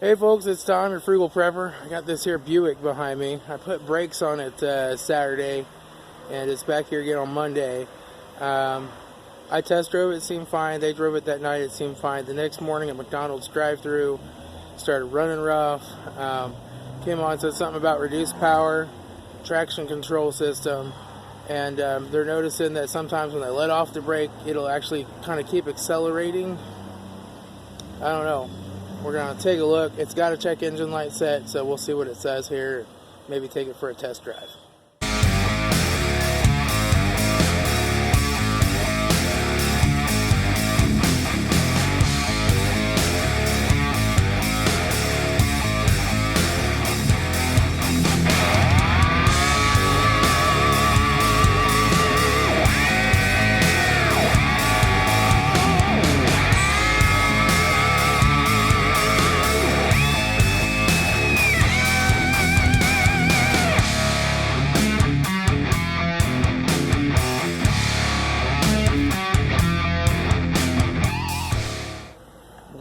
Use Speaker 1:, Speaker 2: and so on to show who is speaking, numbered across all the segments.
Speaker 1: Hey folks, it's Tom, your Frugal Prepper. I got this here Buick behind me. I put brakes on it Saturday, and it's back here again on Monday. I test drove it, it seemed fine. They drove it that night, it seemed fine. The next morning at McDonald's drive-thru, started running rough. Came on, said something about reduced power, traction control system, and they're noticing that sometimes when they let off the brake, it'll actually kind of keep accelerating. I don't know. We're going to take a look. It's got a check engine light set, so we'll see what it says here. Maybe take it for a test drive.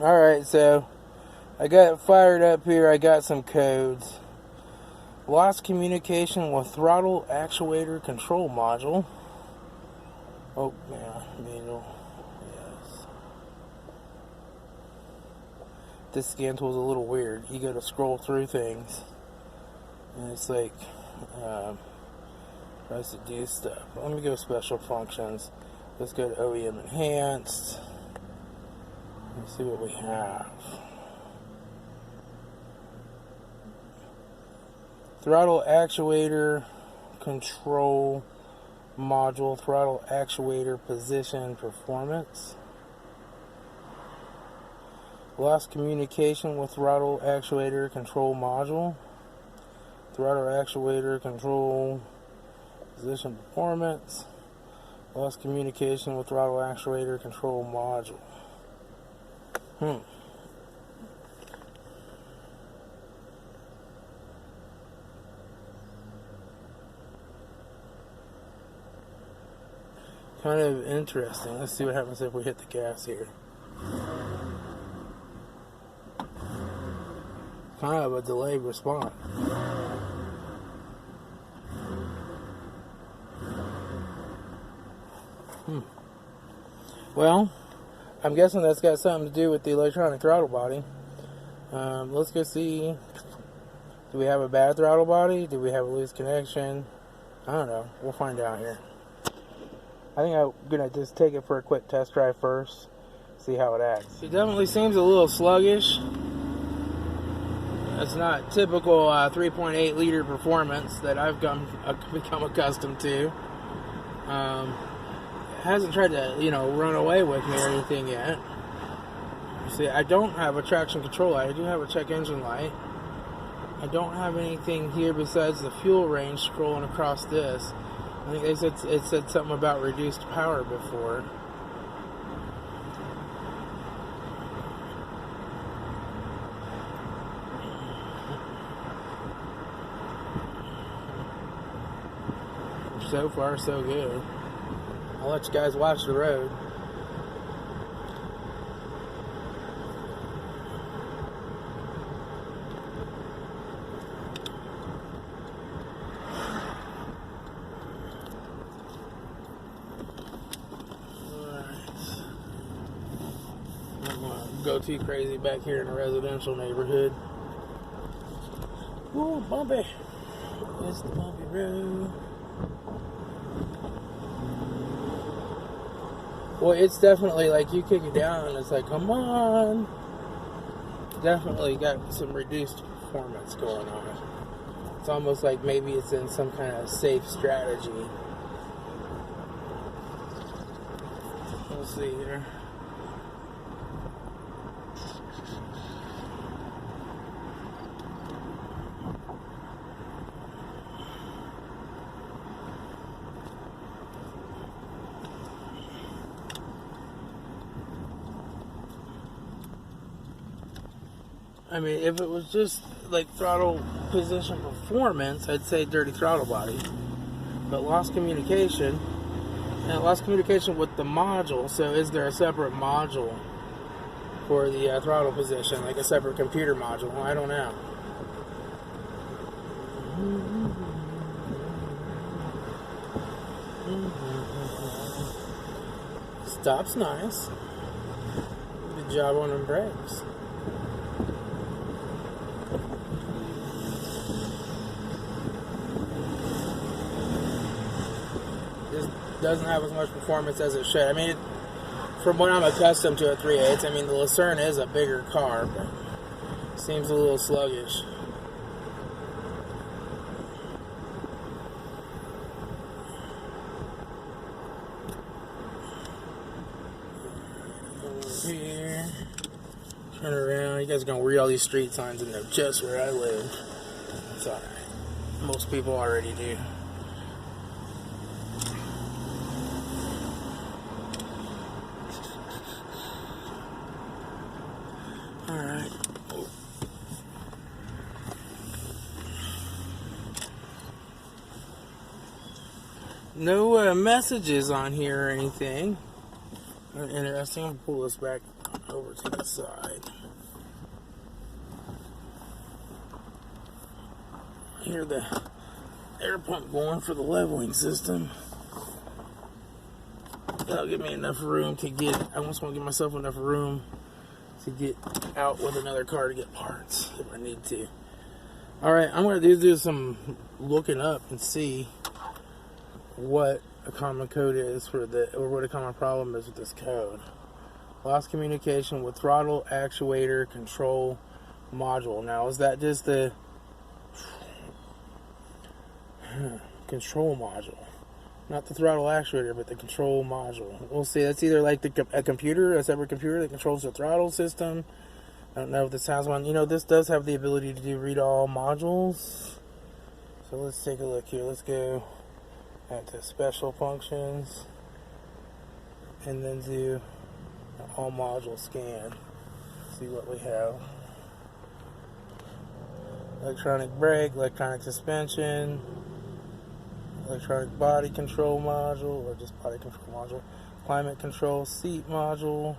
Speaker 1: Alright, so I got it fired up here. I got some codes. Lost communication with throttle actuator control module. Oh, yeah, manual. Yes. This scan tool is a little weird. You go to scroll through things, and it's like, tries to do stuff. Let me go special functions. Let's go to OEM enhanced. Let's see what we have. Throttle actuator control module, throttle actuator position performance. Lost communication with throttle actuator control module. Throttle actuator control position performance. Lost communication with throttle actuator control module. Kind of interesting. Let's see what happens if we hit the gas here. Kind of a delayed response. Well, I'm guessing that's got something to do with the electronic throttle body. Let's go see. Do we have a bad throttle body? Do we have a loose connection? I don't know. We'll find out here. I think I'm going to just take it for a quick test drive first. See how it acts. It definitely seems a little sluggish. It's not typical 3.8 liter performance that I've become accustomed to. Hasn't tried to, run away with me or anything yet. See, I don't have a traction control light. I do have a check engine light. I don't have anything here besides the fuel range scrolling across this. I think it said something about reduced power before. So far, so good. I'll let you guys watch the road. Alright. I'm gonna go too crazy back here in a residential neighborhood. Ooh, bumpy. It's the bumpy road. Well, it's definitely like you kick it down and it's like, come on. Definitely got some reduced performance going on. It's almost like maybe it's in some kind of safe strategy. We'll see here. I mean, if it was just like throttle position performance, I'd say dirty throttle body. But lost communication, and lost communication with the module. So is there a separate module for the throttle position, like a separate computer module. I don't know. Stop's nice. Good job on them brakes. This doesn't have as much performance as it should. I mean, from what I'm accustomed to at 3.8, I mean, the Lucerne is a bigger car, but it seems a little sluggish. Over here. Turn around. You guys are going to read all these street signs and know just where I live. It's alright. Most people already do. Alright. No messages on here or anything. Interesting. I'll pull this back over to the side. I hear the air pump going for the leveling system. That'll give me enough room to get. I just want to give myself enough room to get out with another car to get parts if I need to. Alright, I'm going to do some looking up and see what a common code is for or what a common problem is with this code. Lost communication with throttle actuator control module. Now, is that just the control module? Not the throttle actuator, but the control module. We'll see. That's either like a computer, a separate computer that controls the throttle system. I don't know if this has one. You know, this does have the ability to do read all modules. So let's take a look here. Let's go to special functions and then do an all module scan. See what we have. Electronic brake, electronic suspension, electronic body control module, or just body control module, climate control seat module,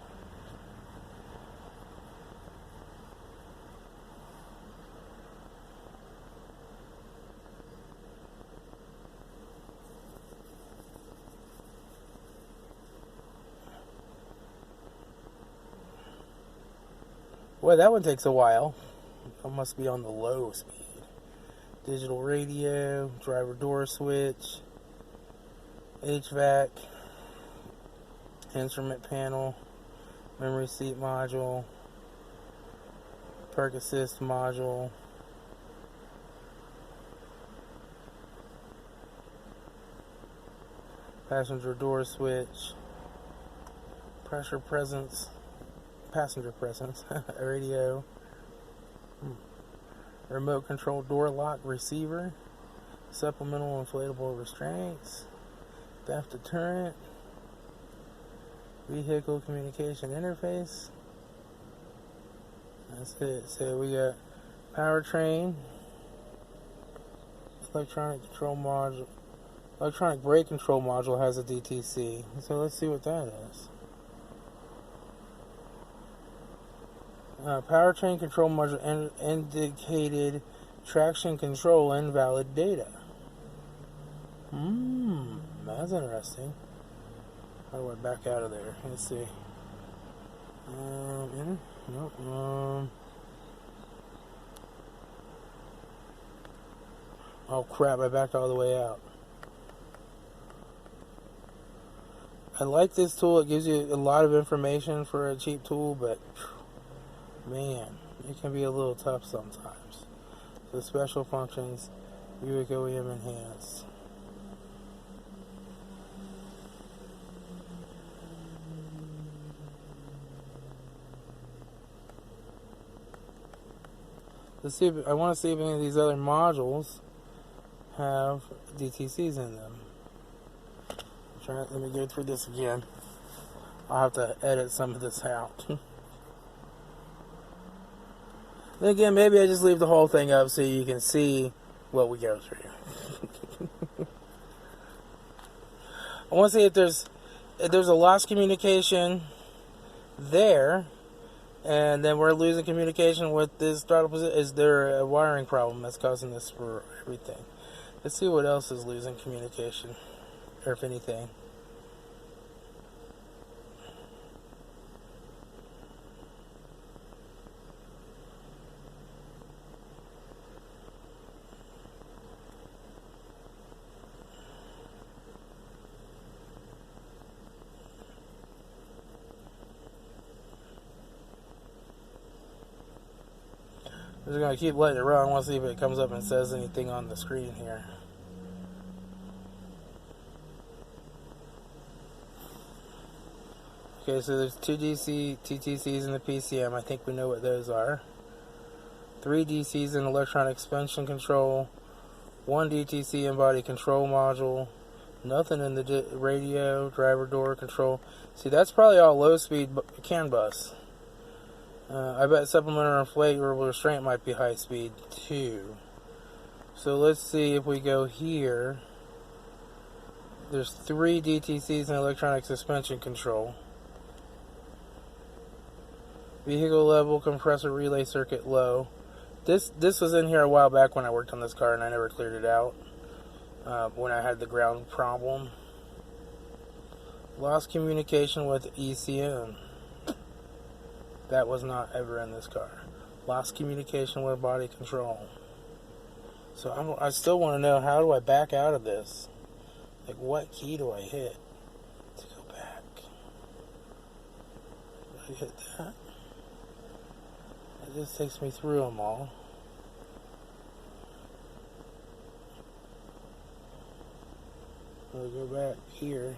Speaker 1: boy, that one takes a while. I must be on the low speed. Digital radio, driver door switch, HVAC, instrument panel, memory seat module, park assist module, passenger door switch, pressure presence, passenger presence, radio, remote control door lock receiver, supplemental inflatable restraints, theft deterrent, vehicle communication interface. That's it. So we got powertrain, electronic control module, electronic brake control module has a DTC. So let's see what that is. Powertrain control module indicated traction control invalid data. That's interesting. How do I back out of there? Let's see. Nope. Oh crap, I backed all the way out. I like this tool. It gives you a lot of information for a cheap tool, but man, it can be a little tough sometimes. So special functions, Buick OEM enhanced. Let's see if, I want to see if any of these other modules have DTCs in them. Let me go through this again. I'll have to edit some of this out. Then again, maybe I just leave the whole thing up so you can see what we go through. I want to see if there's a lost communication there, And then we're losing communication with this throttle position. Is there a wiring problem that's causing this for everything? Let's see what else is losing communication, or if anything. I'm just going to keep letting it run. I want to see if it comes up and says anything on the screen here. Okay, so there's 2 DC TTCs in the PCM. I think we know what those are. 3 DCs in electronic suspension control. 1 DTC in body control module. Nothing in the radio, driver door control. See, that's probably all low speed CAN bus. I bet supplementary inflatable restraint might be high speed too. So let's see if we go here. There's 3 DTCs in electronic suspension control. Vehicle level compressor relay circuit low. This was in here a while back when I worked on this car and I never cleared it out when I had the ground problem. Lost communication with ECM. That was not ever in this car. Lost communication with body control. So I still want to know, how do I back out of this? Like, what key do I hit to go back? Do I hit that? It just takes me through them all. I'll go back here.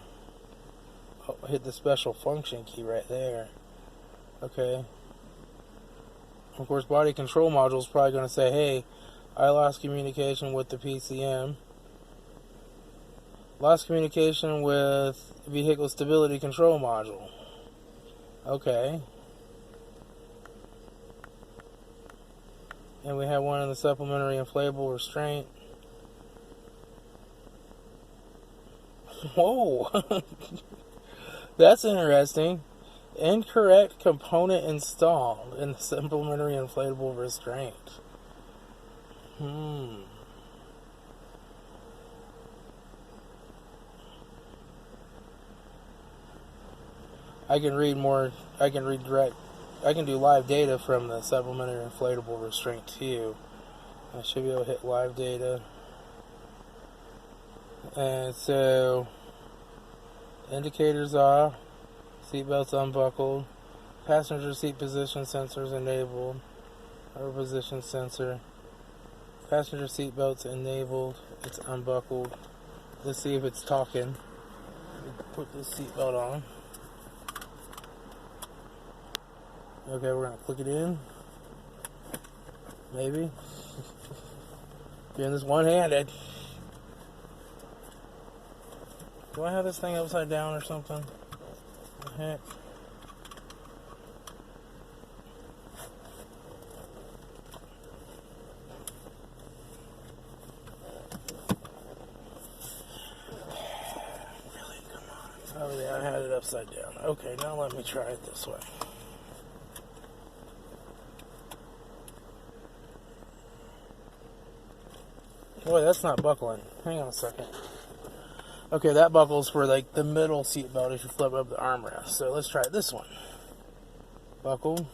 Speaker 1: Oh, I hit the special function key right there. Okay. Of course, body control module is probably going to say, hey, I lost communication with the PCM. Lost communication with vehicle stability control module. Okay. And we have one in the supplementary inflatable restraint. Whoa. That's interesting. Incorrect component installed in the supplementary inflatable restraint. I can read more. I can read direct. I can do live data from the supplementary inflatable restraint too. I should be able to hit live data. And so, indicators off. Seatbelts unbuckled. Passenger seat position sensors enabled. Our position sensor. Passenger seat belts enabled. It's unbuckled. Let's see if it's talking. Put this seatbelt on. Okay, we're gonna click it in. Maybe. Doing this one-handed. Do I have this thing upside down or something? What the heck? Really? Come on. Oh yeah, I had it upside down. Okay, now let me try it this way. Boy, that's not buckling. Hang on a second. Okay, that buckles for like the middle seat belt if you flip up the armrest. So let's try this one. Buckled,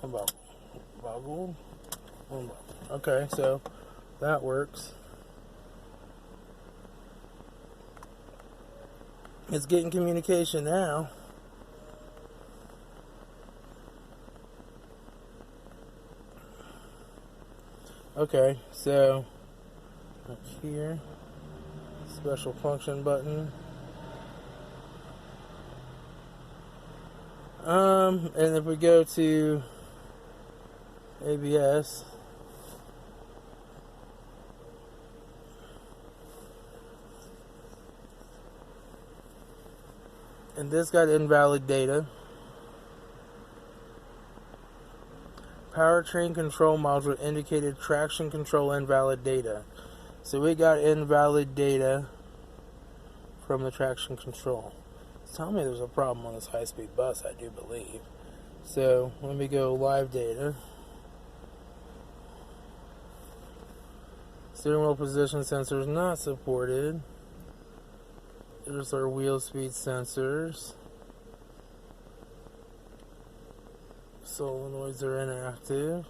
Speaker 1: unbuckled, buckled, unbuckled. Okay, so that works. It's getting communication now. Okay, so up here. Special function button. And if we go to ABS, and this got invalid data. Powertrain control module indicated traction control invalid data. So we got invalid data from the traction control. It's telling me there's a problem on this high-speed bus, I do believe. So let me go live data. Steering wheel position sensors not supported. There's our wheel speed sensors. Solenoids are inactive.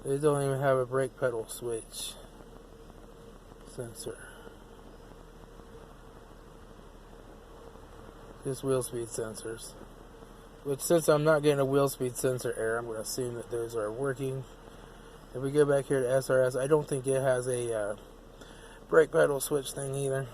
Speaker 1: They don't even have a brake pedal switch sensor. Just wheel speed sensors. Which, since I'm not getting a wheel speed sensor error, I'm going to assume that those are working. If we go back here to SRS, I don't think it has a brake pedal switch thing either.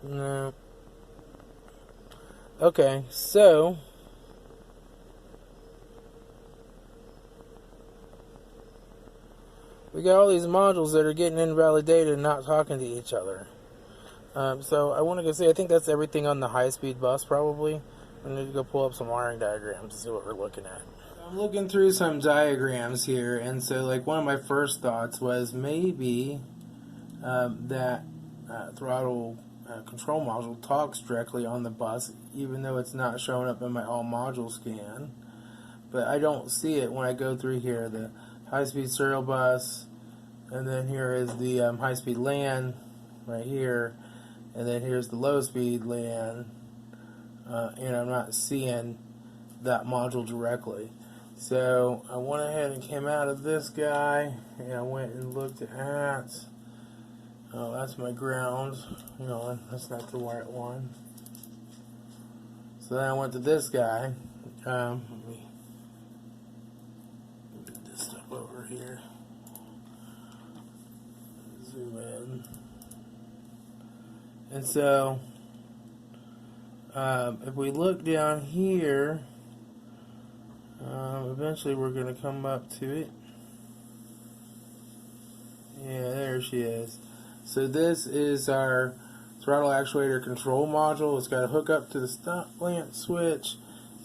Speaker 1: No. Okay, so we got all these modules that are getting invalidated and not talking to each other. So I want to go see, I think that's everything on the high-speed bus probably. I need to go pull up some wiring diagrams to see what we're looking at. I'm looking through some diagrams here, and so like one of my first thoughts was maybe that throttle control module talks directly on the bus, even though it's not showing up in my all module scan. But I don't see it when I go through here. The high-speed serial bus, and then here is the high-speed LAN right here, and then here's the low-speed LAN, and I'm not seeing that module directly. So I went ahead and came out of this guy, and I went and looked at, oh, that's my ground. Hang on, that's not the right one. So then I went to this guy. Let me get this stuff over here. Zoom in. And so, if we look down here, eventually we're going to come up to it. Yeah, there she is. So this is our throttle actuator control module. It's got a hookup to the stop lamp switch.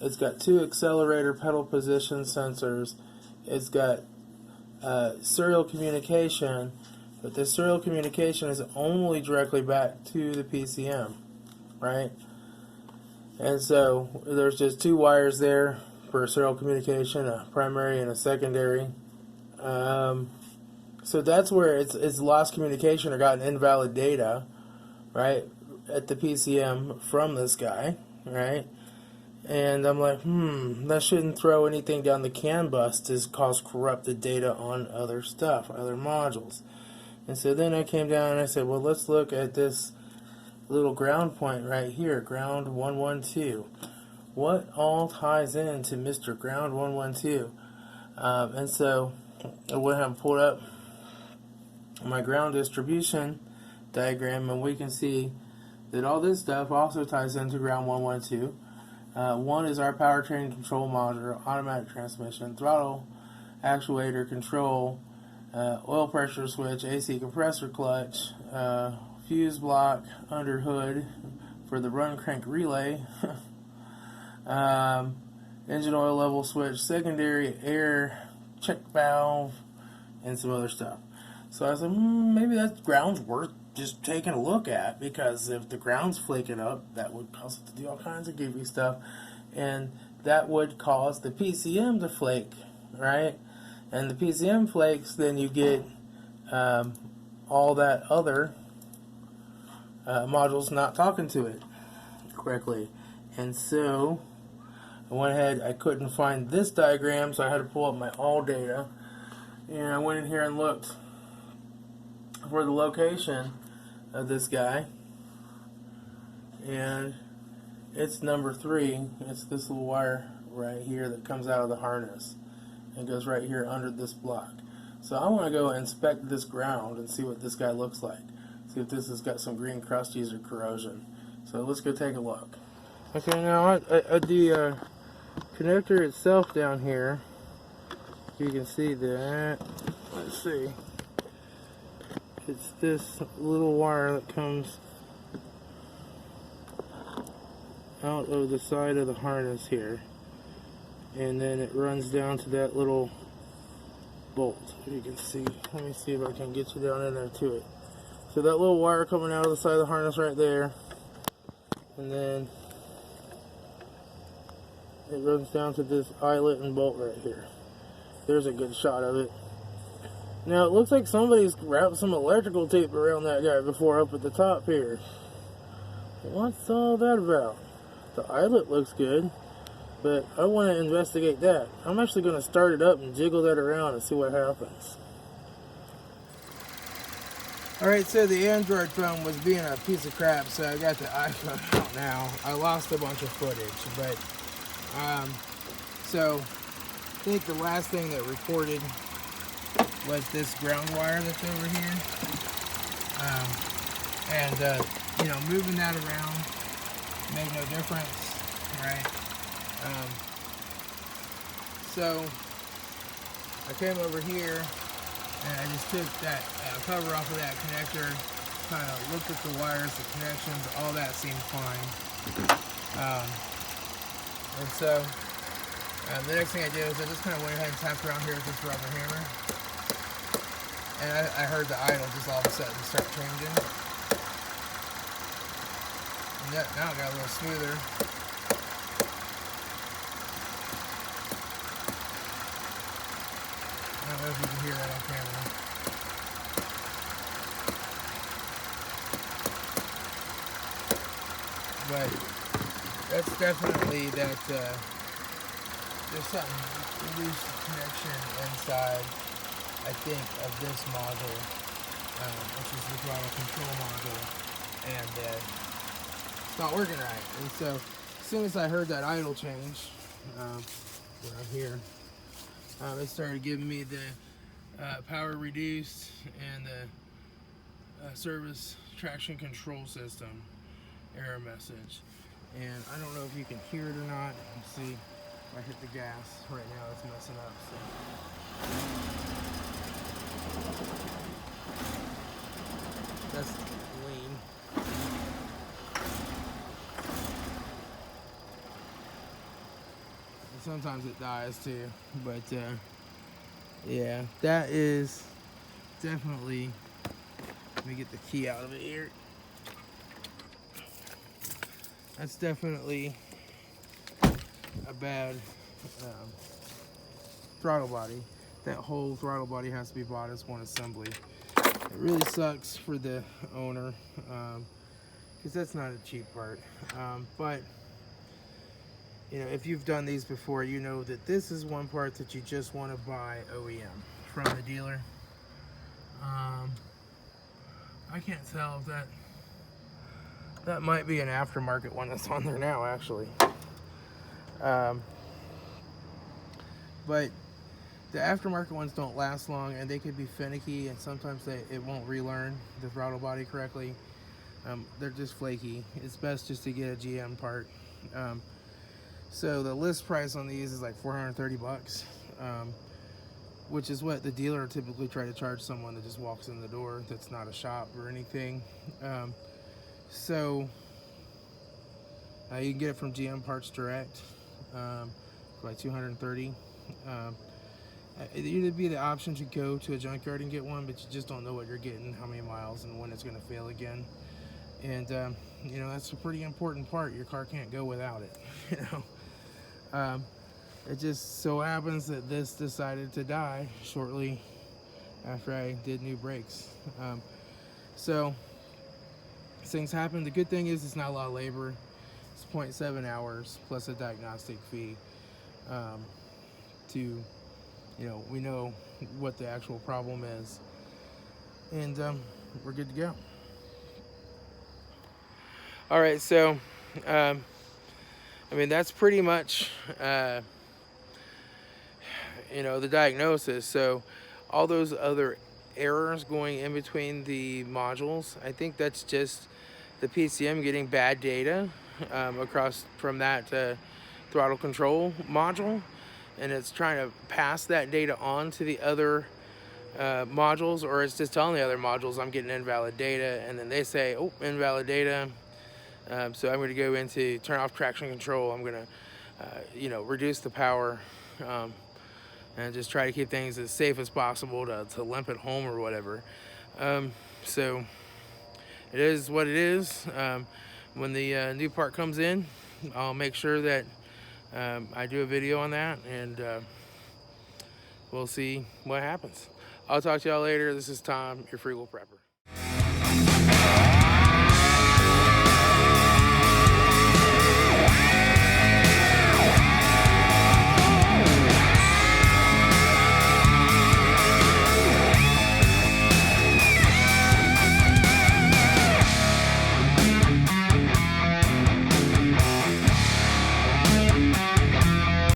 Speaker 1: It's got 2 accelerator pedal position sensors. It's got serial communication, but the serial communication is only directly back to the PCM, right? And so there's just 2 wires there for serial communication, a primary and a secondary. So that's where it's lost communication or gotten invalid data, right, at the PCM from this guy, right? And I'm like, that shouldn't throw anything down the CAN bus to cause corrupted data on other stuff, other modules. And so then I came down and I said, well, let's look at this little ground point right here, ground 112. What all ties into Mr. Ground 112? And so I went ahead and pulled up my ground distribution diagram, and we can see that all this stuff also ties into ground 112. One is our powertrain control module, automatic transmission, throttle actuator control, oil pressure switch, AC compressor clutch, fuse block under hood for the run crank relay, engine oil level switch, secondary air check valve, and some other stuff. So I said, maybe that ground's worth just taking a look at, because if the ground's flaking up, that would cause it to do all kinds of goofy stuff, and that would cause the PCM to flake, right? And the PCM flakes, then you get all that other modules not talking to it correctly. And so I went ahead, I couldn't find this diagram, so I had to pull up my all data, and I went in here and looked for the location of this guy, and it's number 3. It's this little wire right here that comes out of the harness and goes right here under this block. So I want to go inspect this ground and see what this guy looks like, see if this has got some green crusties or corrosion. So let's go take a look. Okay, now the connector itself down here, you can see that. Let's see. It's this little wire that comes out of the side of the harness here, and then it runs down to that little bolt. You can see. Let me see if I can get you down in there to it. So that little wire coming out of the side of the harness right there, and then it runs down to this eyelet and bolt right here. There's a good shot of it. Now it looks like somebody's wrapped some electrical tape around that guy before up at the top here. What's all that about? The eyelet looks good, but I want to investigate that. I'm actually going to start it up and jiggle that around and see what happens. Alright, so the Android phone was being a piece of crap, so I got the iPhone out now. I lost a bunch of footage, but so I think the last thing that recorded was this ground wire that's over here. You know, moving that around made no difference, right? So I came over here and I just took that cover off of that connector, kind of looked at the wires, the connections, all that seemed fine. And so the next thing I did was I just kind of went ahead and tapped around here with this rubber hammer. And I heard the idle just all of a sudden start changing. And now it got a little smoother. I don't know if you can hear that on camera. But that's definitely that there's something loose connection inside, I think, of this module, which is the throttle control module, and it's not working right. And so as soon as I heard that idle change, right here, it started giving me the power reduced and the service traction control system error message. And I don't know if you can hear it or not. Let's see if I hit the gas right now, it's messing up. So that's lean. And sometimes it dies too, but yeah, that is definitely, let me get the key out of it here. That's definitely a bad throttle body. That whole throttle body has to be bought as one assembly. It really sucks for the owner, because that's not a cheap part. But you know, if you've done these before, you know that this is one part that you just want to buy OEM from the dealer. I can't tell if that might be an aftermarket one that's on there now, actually. But the aftermarket ones don't last long, and they could be finicky, and sometimes it won't relearn the throttle body correctly. They're just flaky. It's best just to get a GM part. So the list price on these is like $430, which is what the dealer typically try to charge someone that just walks in the door that's not a shop or anything. So you can get it from GM Parts Direct for like $230. It'd be the option to go to a junkyard and get one, but you just don't know what you're getting, how many miles, and when it's going to fail again. And you know, that's a pretty important part. Your car can't go without it. You know, it just so happens that this decided to die shortly after I did new brakes. So things happen. The good thing is it's not a lot of labor. It's 0.7 hours plus a diagnostic fee. You know, we know what the actual problem is, and we're good to go. All right, so I mean, that's pretty much you know, the diagnosis. So all those other errors going in between the modules, I think that's just the PCM getting bad data across from that throttle control module, and it's trying to pass that data on to the other modules, or it's just telling the other modules I'm getting invalid data, and then they say, oh, invalid data. So I'm going to go into turn off traction control. I'm going to reduce the power, and just try to keep things as safe as possible to limp it home or whatever. So it is what it is. When the new part comes in, I'll make sure that I do a video on that, and we'll see what happens. I'll talk to y'all later. This is Tom, your Frugal Prepper.